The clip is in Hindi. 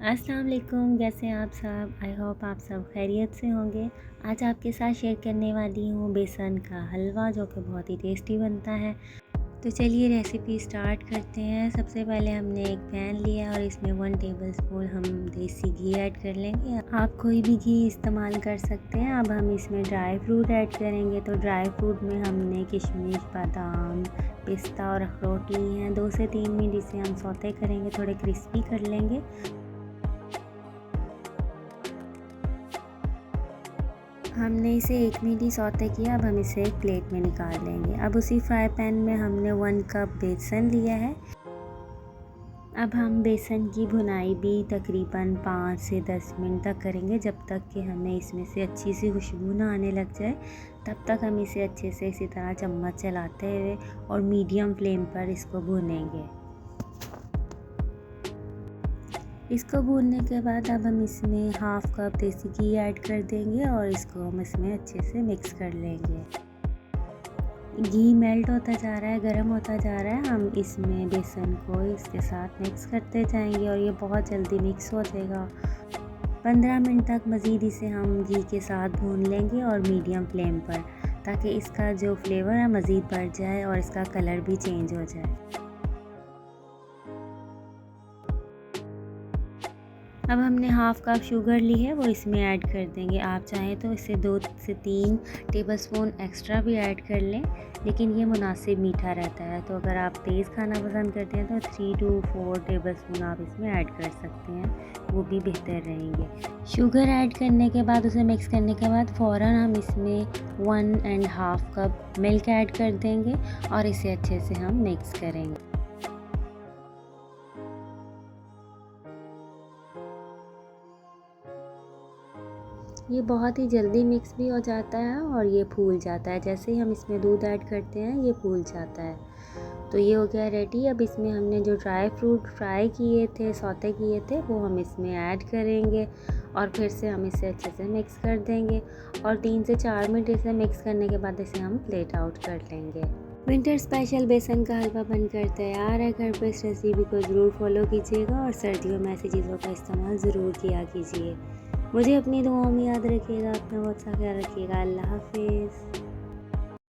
अस्सलाम वालेकुम, कैसे हैं आप सब। आई होप आप सब खैरियत से होंगे। आज आपके साथ शेयर करने वाली हूँ बेसन का हलवा, जो कि बहुत ही टेस्टी बनता है। तो चलिए रेसिपी स्टार्ट करते हैं। सबसे पहले हमने एक पैन लिया और इसमें 1 टेबलस्पून हम देसी घी ऐड कर लेंगे। आप कोई भी घी इस्तेमाल कर सकते हैं। अब हम इसमें ड्राई फ्रूट ऐड करेंगे। तो ड्राई फ्रूट में हमने किशमिश, बादाम, पिस्ता और अखरोट लिए हैं। 2 से 3 मिनट इसे हम सौते करेंगे, थोड़े क्रिस्पी कर लेंगे। हमने इसे 1 मिनट ही सौते किया। अब हम इसे एक प्लेट में निकाल लेंगे। अब उसी फ्राई पैन में हमने 1 कप बेसन लिया है। अब हम बेसन की भुनाई भी तकरीबन 5 से 10 मिनट तक करेंगे, जब तक कि हमें इसमें से अच्छी सी खुशबू ना आने लग जाए। तब तक हम इसे अच्छे से इसी तरह चम्मच चलाते हुए और मीडियम फ्लेम पर इसको भूनेंगे। इसको भूनने के बाद अब हम इसमें हाफ़ कप देसी घी ऐड कर देंगे और इसको हम इसमें अच्छे से मिक्स कर लेंगे। घी मेल्ट होता जा रहा है, गर्म होता जा रहा है। हम इसमें बेसन को इसके साथ मिक्स करते जाएंगे और ये बहुत जल्दी मिक्स हो जाएगा। 15 मिनट तक मज़ीद इसे हम घी के साथ भून लेंगे और मीडियम फ्लेम पर, ताकि इसका जो फ्लेवर है मज़ीद बढ़ जाए और इसका कलर भी चेंज हो जाए। अब हमने हाफ़ कप शुगर ली है, वो इसमें ऐड कर देंगे। आप चाहें तो इससे 2 से 3 टेबलस्पून एक्स्ट्रा भी ऐड कर लें, लेकिन ये मुनासिब मीठा रहता है। तो अगर आप तेज़ खाना पसंद करते हैं तो 3 to 4 टेबलस्पून आप इसमें ऐड कर सकते हैं, वो भी बेहतर रहेंगे। शुगर ऐड करने के बाद, उसे मिक्स करने के बाद फ़ौरन हम इसमें 1 and half cup milk add कर देंगे और इसे अच्छे से हम मिक्स करेंगे। ये बहुत ही जल्दी मिक्स भी हो जाता है और ये फूल जाता है। जैसे ही हम इसमें दूध ऐड करते हैं ये फूल जाता है। तो ये हो गया रेडी। अब इसमें हमने जो ड्राई फ्रूट फ्राई किए थे, सौते किए थे, वो हम इसमें ऐड करेंगे और फिर से हम इसे अच्छे से मिक्स कर देंगे और 3 से 4 मिनट इसे मिक्स करने के बाद इसे हम प्लेट आउट कर लेंगे। विंटर स्पेशल बेसन का हलवा बनकर तैयार है। घर पर इस रेसिपी को ज़रूर फॉलो कीजिएगा और सर्दियों में ऐसी चीज़ों का इस्तेमाल ज़रूर किया कीजिए। मुझे अपनी दुआओं में याद रखिएगा। अपना बहुत सा ख्याल रखिएगा। अल्लाह हाफ़िज़।